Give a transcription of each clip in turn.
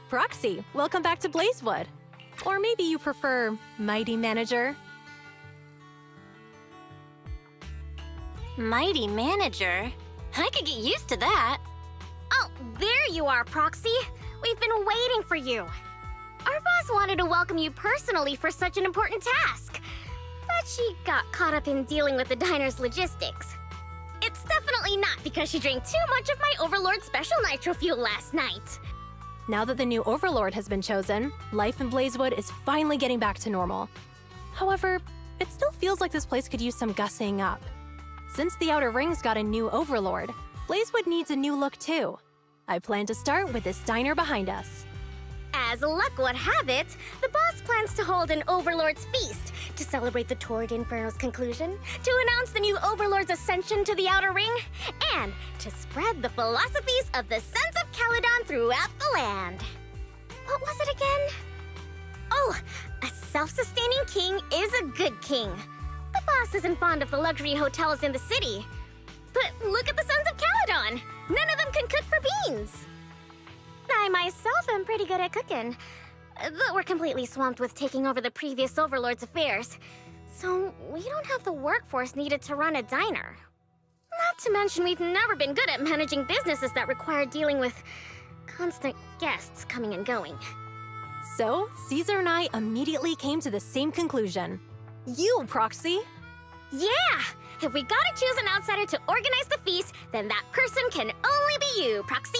Proxy, welcome back to Blazewood. Or maybe you prefer Mighty Manager. Mighty Manager? I could get used to that. Oh, there you are, Proxy. We've been waiting for you. Our boss wanted to welcome you personally for such an important task. But she got caught up in dealing with the diner's logistics. It's definitely not because she drank too much of my Overlord special nitro fuel last night. Now that the new Overlord has been chosen, life in Blazewood is finally getting back to normal. However, it still feels like this place could use some gussying up. Since the Outer Rings got a new Overlord, Blazewood needs a new look too. I plan to start with this diner behind us. As luck would have it, the boss plans to hold an Overlord's feast to celebrate the Torrid Inferno's conclusion, to announce the new Overlord's ascension to the Outer Ring, and to spread the philosophies of the Sons of Caledon throughout the land. What was it again? Oh, a self-sustaining king is a good king. The boss isn't fond of the luxury hotels in the city. But look at the Sons of Caledon! None of them can cook for beans! I myself am pretty good at cooking, but we're completely swamped with taking over the previous Overlord's affairs, so we don't have the workforce needed to run a diner. Not to mention we've never been good at managing businesses that require dealing with constant guests coming and going. So, Caesar and I immediately came to the same conclusion. You, Proxy! Yeah! If we gotta choose an outsider to organize the feast, then that person can only be you, Proxy.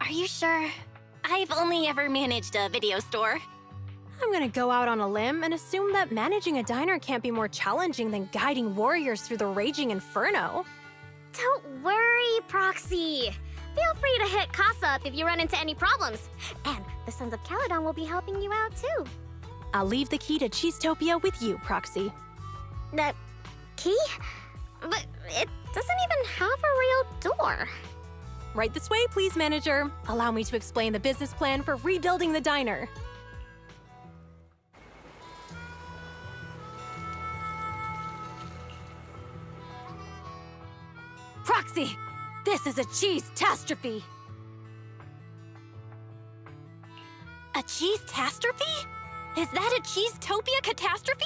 Are you sure? I've only ever managed a video store. I'm gonna go out on a limb and assume that managing a diner can't be more challenging than guiding warriors through the raging inferno. Don't worry, Proxy. Feel free to hit Casa up if you run into any problems. And the Sons of Caledon will be helping you out too. I'll leave the key to Cheesetopia with you, Proxy. The key? But it doesn't even have a real door. Right this way, please, manager. Allow me to explain the business plan for rebuilding the diner. Proxy! This is a cheese-tastrophe! A cheese-tastrophe? Is that a cheese-topia catastrophe?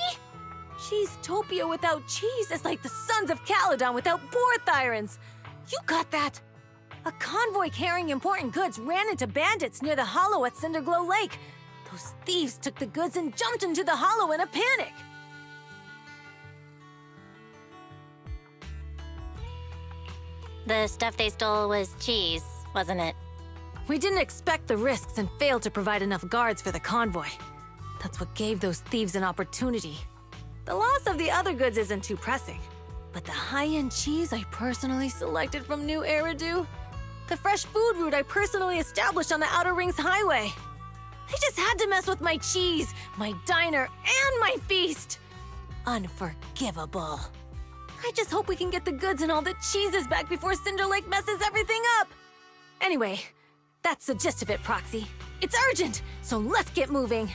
Cheese-topia without cheese is like the Sons of Caledon without Borthyrans. You got that? A convoy carrying important goods ran into bandits near the hollow at Cinderglow Lake. Those thieves took the goods and jumped into the hollow in a panic. The stuff they stole was cheese, wasn't it? We didn't expect the risks and failed to provide enough guards for the convoy. That's what gave those thieves an opportunity. The loss of the other goods isn't too pressing, but the high-end cheese I personally selected from New Eridu, the fresh food route I personally established on the Outer Rings Highway. I just had to mess with my cheese, my diner, and my feast. Unforgivable. I just hope we can get the goods and all the cheeses back before Cinder Lake messes everything up. Anyway, that's the gist of it, Proxy. It's urgent, so let's get moving.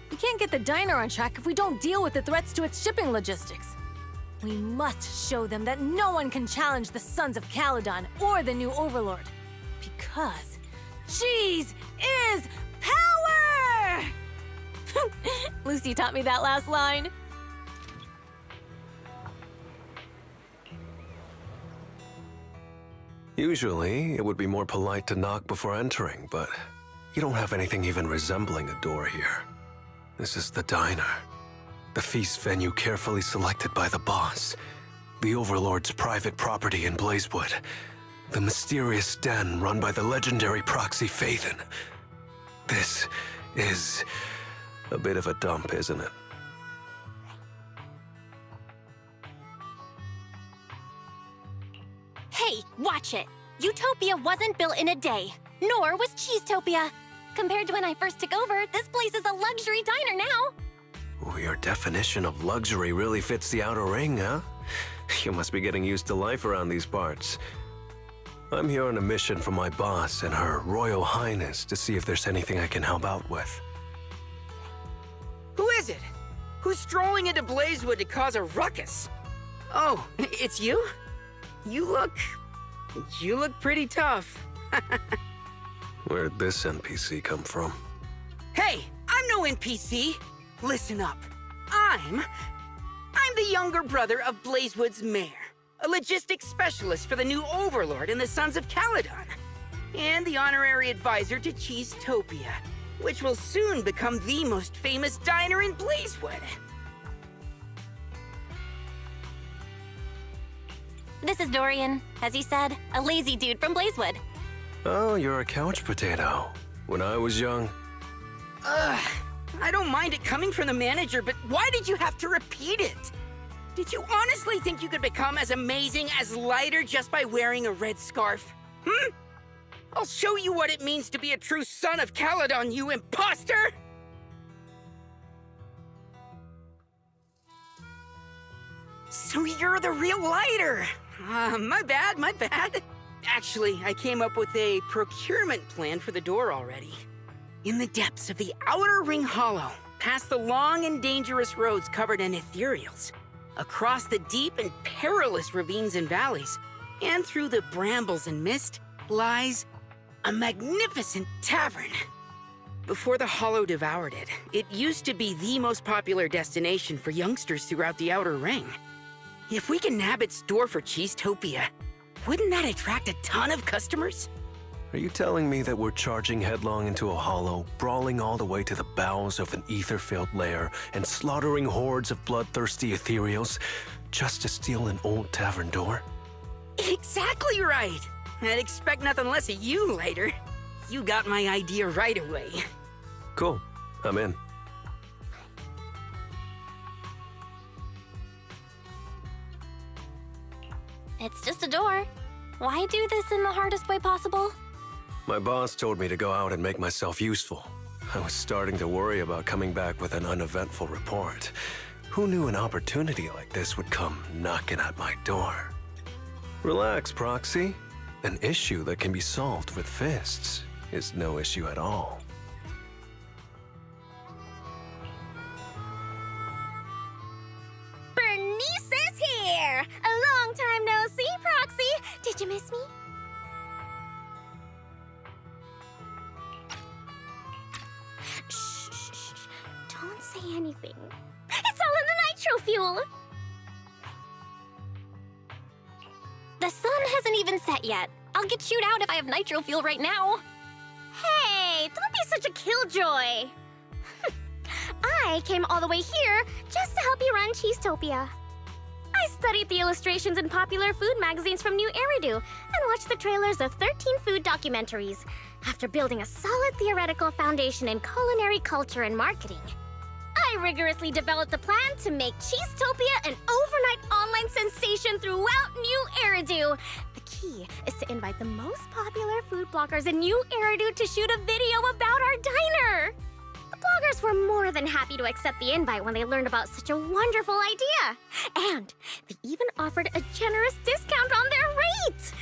We can't get the diner on track if we don't deal with the threats to its shipping logistics. We must show them that no one can challenge the Sons of Caledon or the new Overlord. Because cheese is power! Lucy taught me that last line. Usually, it would be more polite to knock before entering, but you don't have anything even resembling a door here. This is the diner. The feast venue carefully selected by the boss. The Overlord's private property in Blazewood. The mysterious den run by the legendary Proxy Phaethon. This is a bit of a dump, isn't it? Hey, watch it! Utopia wasn't built in a day, nor was Cheesetopia. Compared to when I first took over, this place is a luxury diner now. Ooh, your definition of luxury really fits the Outer Ring, huh? You must be getting used to life around these parts. I'm here on a mission from my boss and Her Royal Highness to see if there's anything I can help out with. Who is it? Who's strolling into Blazewood to cause a ruckus? Oh, it's you? You look pretty tough. Where'd this NPC come from? Hey, I'm no NPC. Listen up. I'm the younger brother of Blazewood's mayor, a logistics specialist for the new Overlord and the Sons of Caledon, and the honorary advisor to Cheesetopia, which will soon become the most famous diner in Blazewood. This is Dorian, as he said, a lazy dude from Blazewood. Oh, you're a couch potato. When I was young, I don't mind it coming from the manager, but why did you have to repeat it? Did you honestly think you could become as amazing as Lighter just by wearing a red scarf? I'll show you what it means to be a true son of Caledon, you imposter! So you're the real Lighter! My bad. Actually, I came up with a procurement plan for the door already. In the depths of the Outer Ring Hollow, past the long and dangerous roads covered in ethereals, across the deep and perilous ravines and valleys, and through the brambles and mist, lies a magnificent tavern. Before the Hollow devoured it, it used to be the most popular destination for youngsters throughout the Outer Ring. If we can nab its door for Cheesetopia, wouldn't that attract a ton of customers? are you telling me that we're charging headlong into a hollow, brawling all the way to the bowels of an ether-filled lair, and slaughtering hordes of bloodthirsty ethereals just to steal an old tavern door? Exactly right! I'd expect nothing less of you later. You got my idea right away. Cool. I'm in. It's just a door. Why do this in the hardest way possible? My boss told me to go out and make myself useful. I was starting to worry about coming back with an uneventful report. Who knew an opportunity like this would come knocking at my door? Relax, Proxy. An issue that can be solved with fists is no issue at all. Bernice is here! A long time no see, Proxy! Did you miss me? Shh. Don't say anything. It's all in the nitro fuel! The sun hasn't even set yet. I'll get chewed out if I have nitro fuel right now. Hey, don't be such a killjoy! I came all the way here just to help you run Cheesetopia. I studied the illustrations in popular food magazines from New Eridu and watched the trailers of 13 food documentaries. After building a solid theoretical foundation in culinary culture and marketing, I rigorously developed a plan to make Cheesetopia an overnight online sensation throughout New Eridu. The key is to invite the most popular food bloggers in New Eridu to shoot a video about our diner. The bloggers were more than happy to accept the invite when they learned about such a wonderful idea. And they even offered a generous discount on their rate.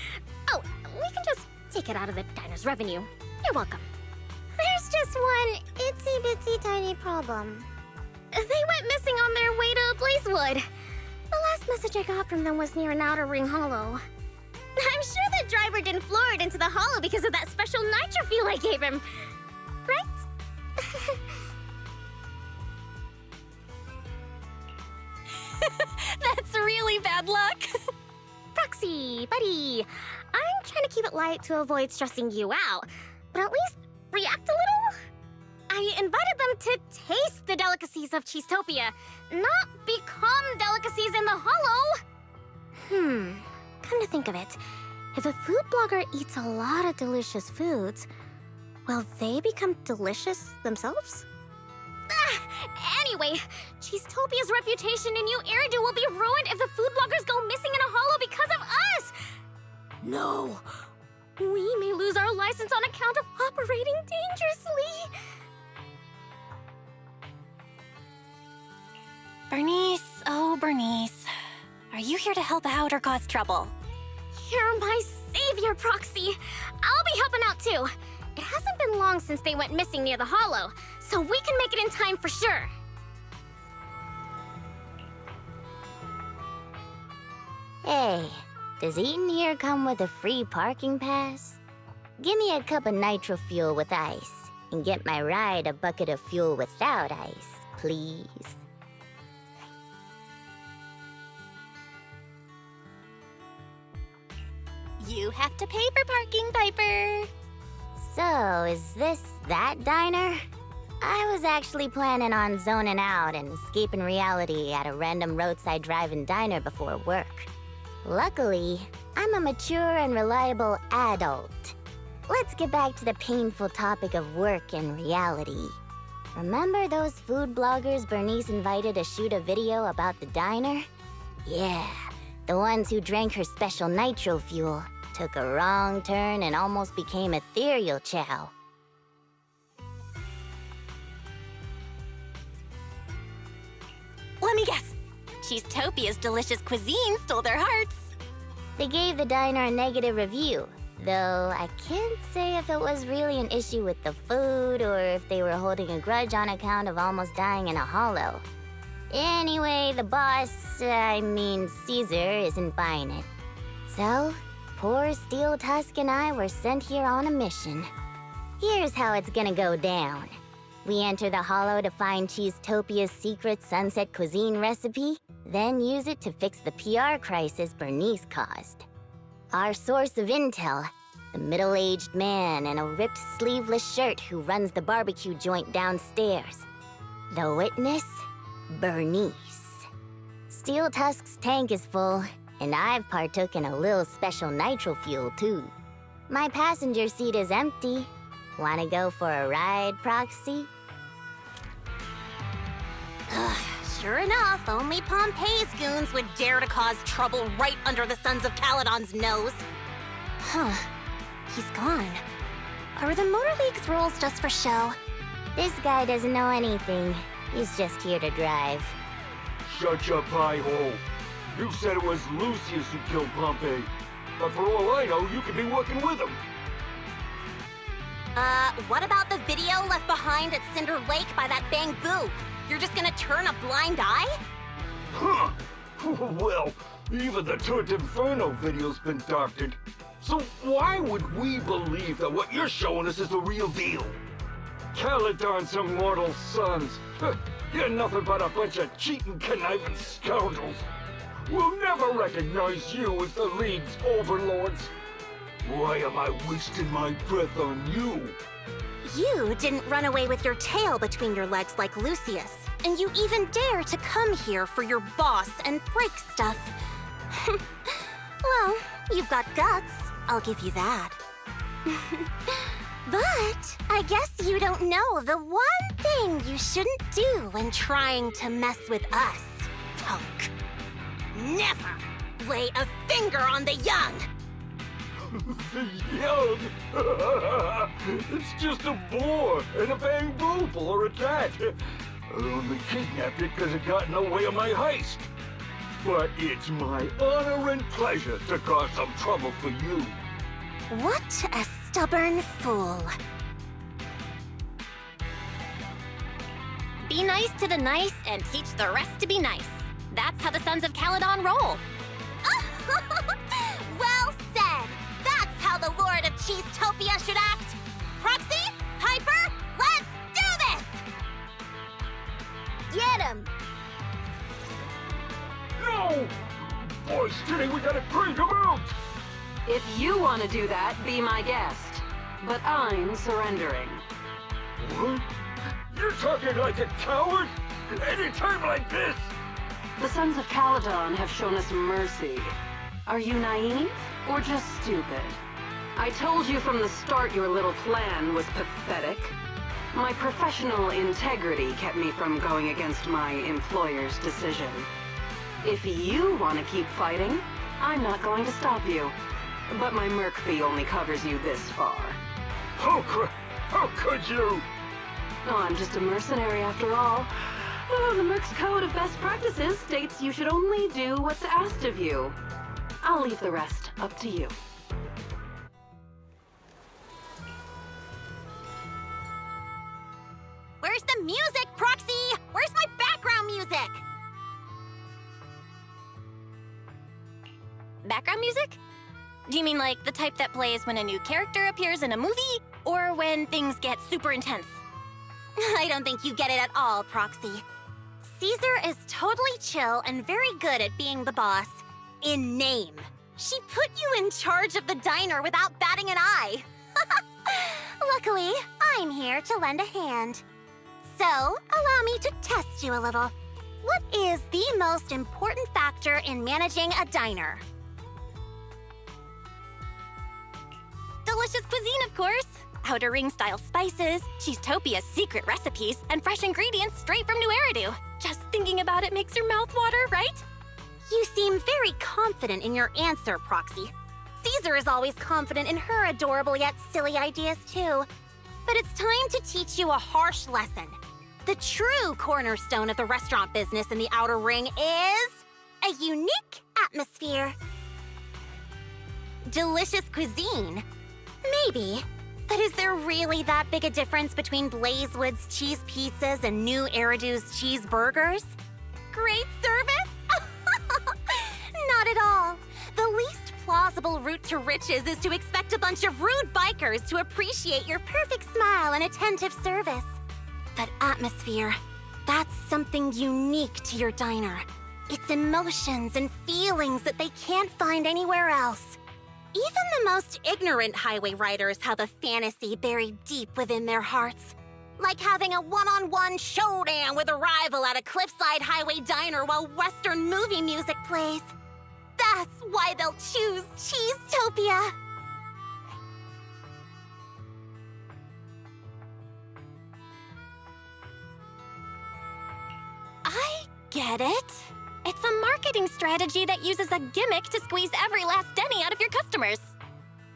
Oh, we can just take it out of the diner's revenue. You're welcome. There's just one itsy-bitsy tiny problem. They went missing on their way to Blazewood. The last message I got from them was near an Outer Ring Hollow. I'm sure the driver didn't floor it into the hollow because of that special nitro fuel I gave him. Right? That's really bad luck. Proxy, buddy. I'm trying to keep it light to avoid stressing you out, but at least react a little? I invited them to taste the delicacies of Cheesetopia, not become delicacies in the hollow. Come to think of it, if a food blogger eats a lot of delicious foods, will they become delicious themselves? Anyway, Cheesetopia's reputation in New Eridu will be ruined if the food bloggers go missing in a hollow because of us! No! We may lose our license on account of operating dangerously! Bernice, oh Bernice. Are you here to help out or cause trouble? You're my savior, Proxy! I'll be helping out too! It hasn't been long since they went missing near the hollow, so we can make it in time for sure. Hey, does eating here come with a free parking pass? Give me a cup of nitro fuel with ice, and get my ride a bucket of fuel without ice, please. You have to pay for parking, Piper. So, is this that diner? I was actually planning on zoning out and escaping reality at a random roadside drive-in diner before work. Luckily, I'm a mature and reliable adult. Let's get back to the painful topic of work and reality. Remember those food bloggers Bernice invited to shoot a video about the diner? Yeah, the ones who drank her special nitro fuel, took a wrong turn and almost became ethereal chow. Let me guess. Cheesetopia's delicious cuisine stole their hearts. They gave the diner a negative review, though I can't say if it was really an issue with the food or if they were holding a grudge on account of almost dying in a hollow. Anyway, the boss, Caesar, isn't buying it. So, poor Steel Tusk and I were sent here on a mission. Here's how it's gonna go down. We enter the hollow to find Cheesetopia's secret sunset cuisine recipe, then use it to fix the PR crisis Bernice caused. Our source of intel, the middle-aged man in a ripped sleeveless shirt who runs the barbecue joint downstairs. The witness, Bernice. Steel Tusk's tank is full, and I've partook in a little special nitro fuel too. My passenger seat is empty. Wanna go for a ride, Proxy? Sure enough, only Pompeii's goons would dare to cause trouble right under the Sons of Caledon's nose. Huh. He's gone. Are the Motor League's rules just for show? This guy doesn't know anything. He's just here to drive. Shut your pie hole. You said it was Lucius who killed Pompey. But for all I know, you could be working with him. What about the video left behind at Cinder Lake by that bamboo? You're just gonna turn a blind eye? Huh. Well, even the Tour d'Inferno video's been doctored. So why would we believe that what you're showing us is the real deal? Caledon's immortal sons. You're nothing but a bunch of cheating, conniving scoundrels. We'll never recognize you as the League's overlords. Why am I wasting my breath on you? You didn't run away with your tail between your legs like Lucius, and you even dare to come here for your boss and break stuff. Well, you've got guts, I'll give you that. But I guess you don't know the one thing you shouldn't do when trying to mess with us, punk. Never lay a finger on the young! The young? It's just a boar and a bamboo boar at that. I only kidnapped it because it got in the way of my heist. But it's my honor and pleasure to cause some trouble for you. What a stubborn fool. Be nice to the nice and teach the rest to be nice. That's how the Sons of Caledon roll. Well said! That's how the Lord of Cheesetopia should act! Proxy, Piper, let's do this! Get him! No! Boy, Stinny, we gotta crank him out! If you want to do that, be my guest. But I'm surrendering. What? You're talking like a coward? Any time like this? The Sons of Caledon have shown us mercy. Are you naive or just stupid? I told you from the start your little plan was pathetic. My professional integrity kept me from going against my employer's decision. If you want to keep fighting, I'm not going to stop you. But my merc fee only covers you this far. How could you? Oh, I'm just a mercenary after all. Oh, the merc's code of best practices states you should only do what's asked of you. I'll leave the rest up to you. Where's the music, Proxy? Where's my background music? Background music? Do you mean like the type that plays when a new character appears in a movie, or when things get super intense? I don't think you get it at all, Proxy. Caesar is totally chill and very good at being the boss. In name. She put you in charge of the diner without batting an eye. Luckily, I'm here to lend a hand. So, allow me to test you a little. What is the most important factor in managing a diner? Delicious cuisine, of course. Outer Ring-style spices, Cheesetopia's secret recipes, and fresh ingredients straight from New Eridu. Just thinking about it makes your mouth water, right? You seem very confident in your answer, Proxy. Caesar is always confident in her adorable yet silly ideas, too. But it's time to teach you a harsh lesson. The true cornerstone of the restaurant business in the Outer Ring is a unique atmosphere. Delicious cuisine? Maybe. But is there really that big a difference between Blazewood's cheese pizzas and New Eridu's cheeseburgers? Great service? Not at all. The least plausible route to riches is to expect a bunch of rude bikers to appreciate your perfect smile and attentive service. But atmosphere, that's something unique to your diner. It's emotions and feelings that they can't find anywhere else. Even the most ignorant highway riders have a fantasy buried deep within their hearts. Like having a one-on-one showdown with a rival at a cliffside highway diner while Western movie music plays. That's why they'll choose Cheesetopia. I get it. It's a marketing strategy that uses a gimmick to squeeze every last penny out of your customers.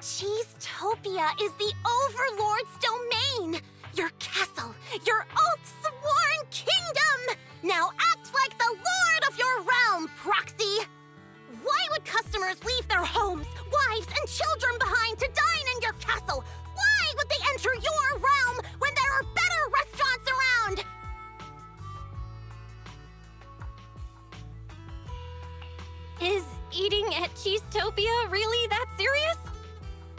Cheesetopia is the Overlord's domain. Your castle, your oath-sworn kingdom. Now act like the lord of your realm, Proxy. Why would customers leave their homes, wives, and children behind to dine in your castle? Why would they enter your realm when there are better restaurants around? Is eating at Cheesetopia really that serious?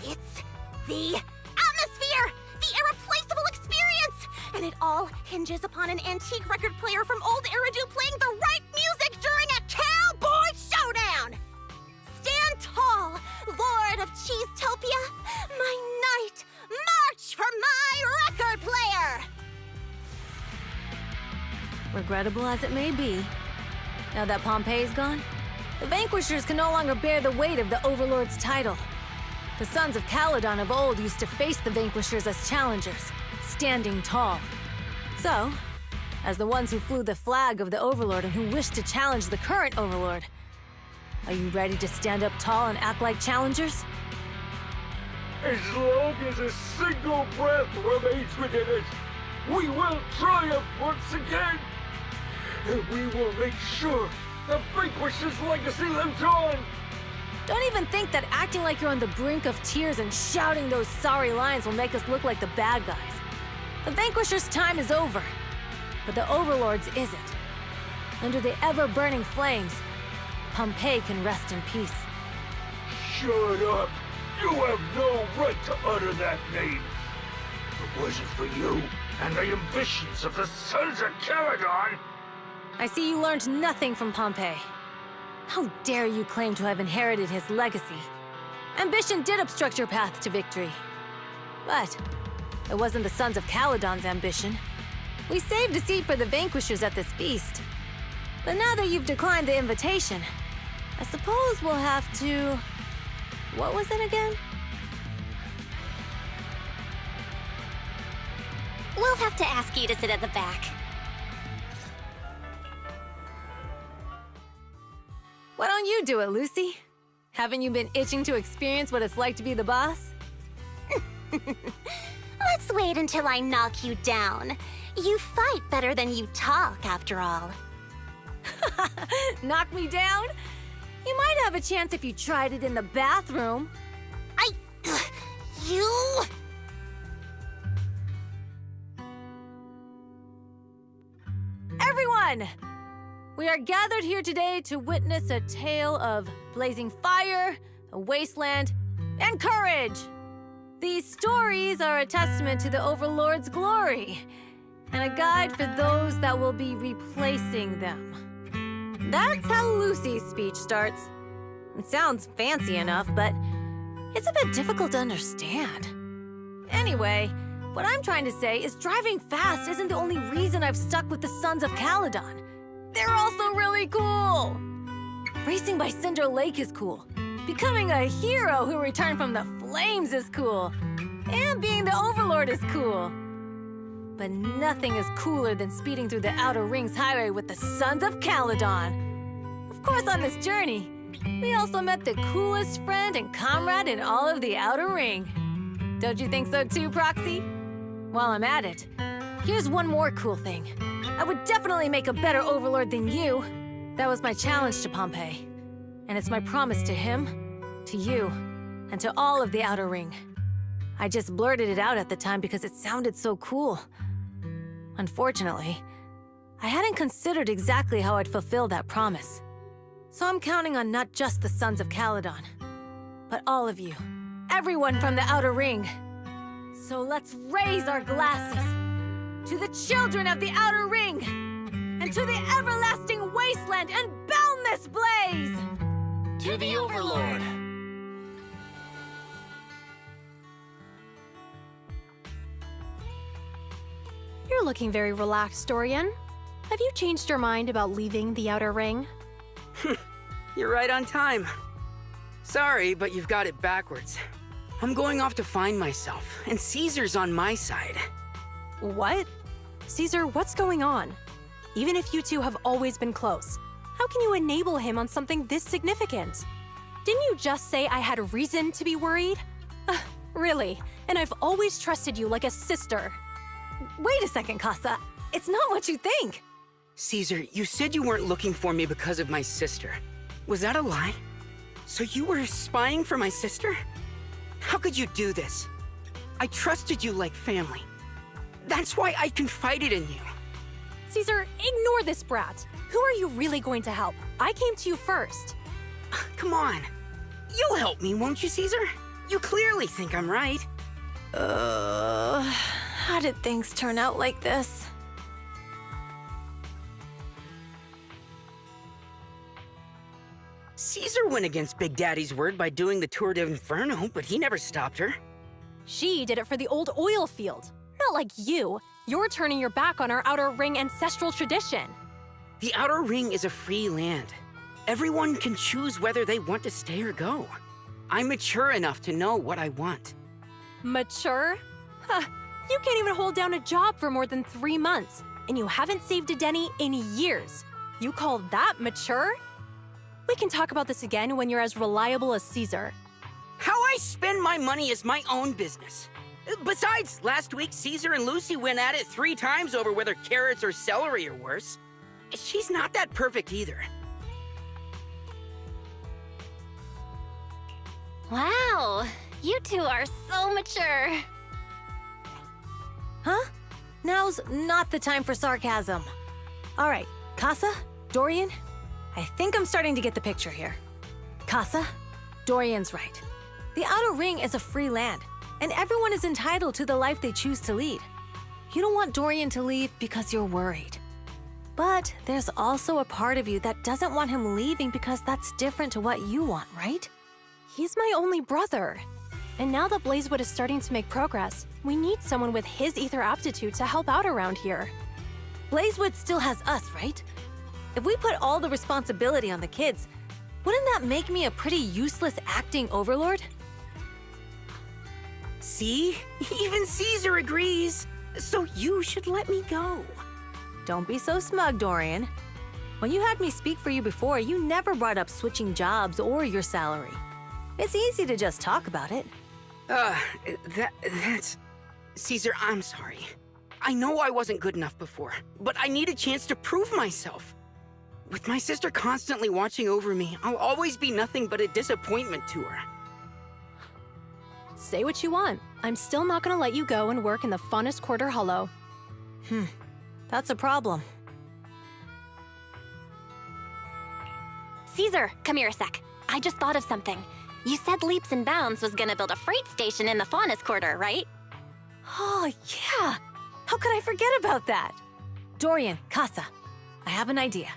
It's the atmosphere! The irreplaceable experience! And it all hinges upon an antique record player from Old Eridu playing the right music during a cowboy showdown! Stand tall, Lord of Cheesetopia! My knight, march for my record player! Regrettable as it may be, now that Pompey's gone, the Vanquishers can no longer bear the weight of the Overlord's title. The sons of Caledon of old used to face the Vanquishers as challengers, standing tall. So, as the ones who flew the flag of the Overlord and who wished to challenge the current Overlord, are you ready to stand up tall and act like challengers? As long as a single breath remains within it, we will triumph once again! And we will make sure the Vanquishers' legacy lives on! Don't even think that acting like you're on the brink of tears and shouting those sorry lines will make us look like the bad guys. The Vanquishers' time is over, but the Overlord's isn't. Under the ever-burning flames, Pompey can rest in peace. Shut up! You have no right to utter that name! If it wasn't for you and the ambitions of the Sons of Caledon, I see you learned nothing from Pompey. How dare you claim to have inherited his legacy? Ambition did obstruct your path to victory. But it wasn't the Sons of Caledon's ambition. We saved a seat for the Vanquishers at this feast. But now that you've declined the invitation, I suppose we'll have to... What was it again? We'll have to ask you to sit at the back. Why don't you do it, Lucy? Haven't you been itching to experience what it's like to be the boss? Let's wait until I knock you down. You fight better than you talk, after all. Knock me down? You might have a chance if you tried it in the bathroom. You... Everyone! We are gathered here today to witness a tale of blazing fire, a wasteland, and courage. These stories are a testament to the Overlord's glory, and a guide for those that will be replacing them. That's how Lucy's speech starts. It sounds fancy enough, but it's a bit difficult to understand. Anyway, what I'm trying to say is driving fast isn't the only reason I've stuck with the Sons of Caledon. They're also really cool! Racing by Cinder Lake is cool. Becoming a hero who returned from the flames is cool. And being the Overlord is cool. But nothing is cooler than speeding through the Outer Rings highway with the Sons of Caledon. Of course, on this journey, we also met the coolest friend and comrade in all of the Outer Ring. Don't you think so too, Proxy? While I'm at it, here's one more cool thing. I would definitely make a better Overlord than you. That was my challenge to Pompeii. And it's my promise to him, to you, and to all of the Outer Ring. I just blurted it out at the time because it sounded so cool. Unfortunately, I hadn't considered exactly how I'd fulfill that promise. So I'm counting on not just the Sons of Caledon, but all of you, everyone from the Outer Ring. So let's raise our glasses to the children of the Outer Ring, and to the everlasting wasteland and boundless blaze! To the Overlord! You're looking very relaxed, Dorian. Have you changed your mind about leaving the Outer Ring? You're right on time. Sorry, but you've got it backwards. I'm going off to find myself, and Caesar's on my side. What? Caesar, what's going on? Even if you two have always been close, how can you enable him on something this significant? Didn't you just say I had reason to be worried? Really, and I've always trusted you like a sister. Wait a second, Casa. It's not what you think. Caesar, you said you weren't looking for me because of my sister. Was that a lie? So you were spying for my sister? How could you do this? I trusted you like family. That's why I confided in you. Caesar, ignore this brat. Who are you really going to help? I came to you first. Come on. You'll help me, won't you, Caesar? You clearly think I'm right. How did things turn out like this? Caesar went against Big Daddy's word by doing the Tour d'Inferno, but he never stopped her. She did it for the old oil field. Not like you. You're turning your back on our Outer Ring ancestral tradition. The Outer Ring is a free land. Everyone can choose whether they want to stay or go. I'm mature enough to know what I want. Mature? Huh. You can't even hold down a job for more than 3 months, and you haven't saved a Denny in years. You call that mature? We can talk about this again when you're as reliable as Caesar. How I spend my money is my own business. Besides, last week Caesar and Lucy went at it 3 times over whether carrots or celery are worse. She's not that perfect either. Wow, you two are so mature. Huh? Now's not the time for sarcasm. All right, Casa, Dorian, I think I'm starting to get the picture here. Casa, Dorian's right. The Outer Ring is a free land, and everyone is entitled to the life they choose to lead. You don't want Dorian to leave because you're worried. But there's also a part of you that doesn't want him leaving because that's different to what you want, right? He's my only brother. And now that Blazewood is starting to make progress, we need someone with his ether aptitude to help out around here. Blazewood still has us, right? If we put all the responsibility on the kids, wouldn't that make me a pretty useless acting overlord? See? Even Caesar agrees. So you should let me go. Don't be so smug, Dorian. When you had me speak for you before, you never brought up switching jobs or your salary. It's easy to just talk about it. That's... Caesar, I'm sorry. I know I wasn't good enough before, but I need a chance to prove myself. With my sister constantly watching over me, I'll always be nothing but a disappointment to her. Say what you want. I'm still not gonna let you go and work in the funnest quarter hollow. That's a problem. Caesar, come here a sec. I just thought of something. You said Leaps and Bounds was gonna build a freight station in the Faunus Quarter, right? Oh, yeah! How could I forget about that? Dorian, Casa, I have an idea.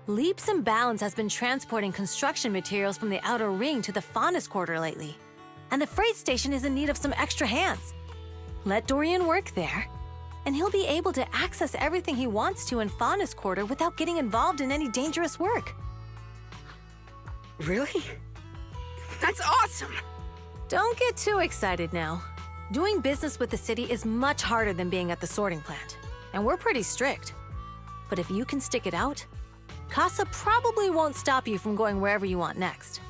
Leaps and Bounds has been transporting construction materials from the Outer Ring to the Faunus Quarter lately, and the freight station is in need of some extra hands. Let Dorian work there, and he'll be able to access everything he wants to in Faunus Quarter without getting involved in any dangerous work. Really? That's awesome! Don't get too excited now. Doing business with the city is much harder than being at the sorting plant, and we're pretty strict. But if you can stick it out, Casa probably won't stop you from going wherever you want next.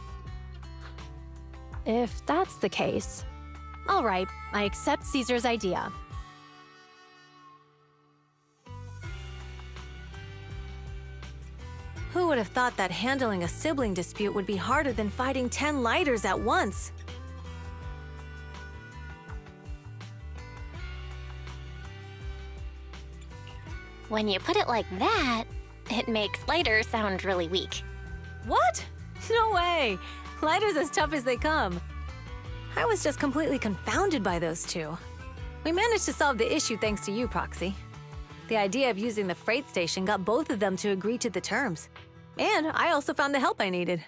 If that's the case, all right, I accept Caesar's idea. Who would have thought that handling a sibling dispute would be harder than fighting 10 lighters at once? When you put it like that, it makes lighter sound really weak. What? No way! Lighter's as tough as they come. I was just completely confounded by those two. We managed to solve the issue thanks to you, Proxy. The idea of using the freight station got both of them to agree to the terms. And I also found the help I needed.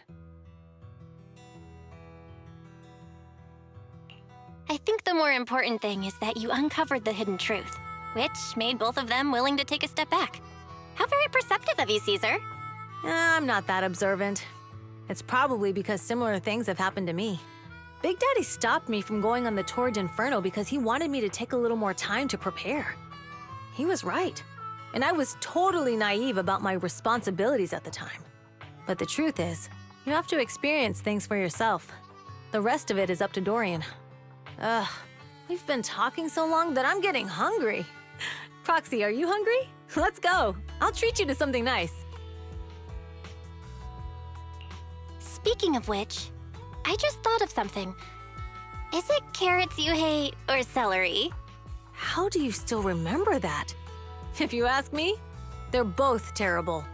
I think the more important thing is that you uncovered the hidden truth, which made both of them willing to take a step back. How very perceptive of you, Caesar. I'm not that observant. It's probably because similar things have happened to me. Big Daddy stopped me from going on the Torrid Inferno because he wanted me to take a little more time to prepare. He was right, and I was totally naive about my responsibilities at the time. But the truth is, you have to experience things for yourself. The rest of it is up to Dorian. Ugh, we've been talking so long that I'm getting hungry. Proxy, are you hungry? Let's go. I'll treat you to something nice. Speaking of which, I just thought of something. Is it carrots you hate or celery? How do you still remember that? If you ask me, they're both terrible.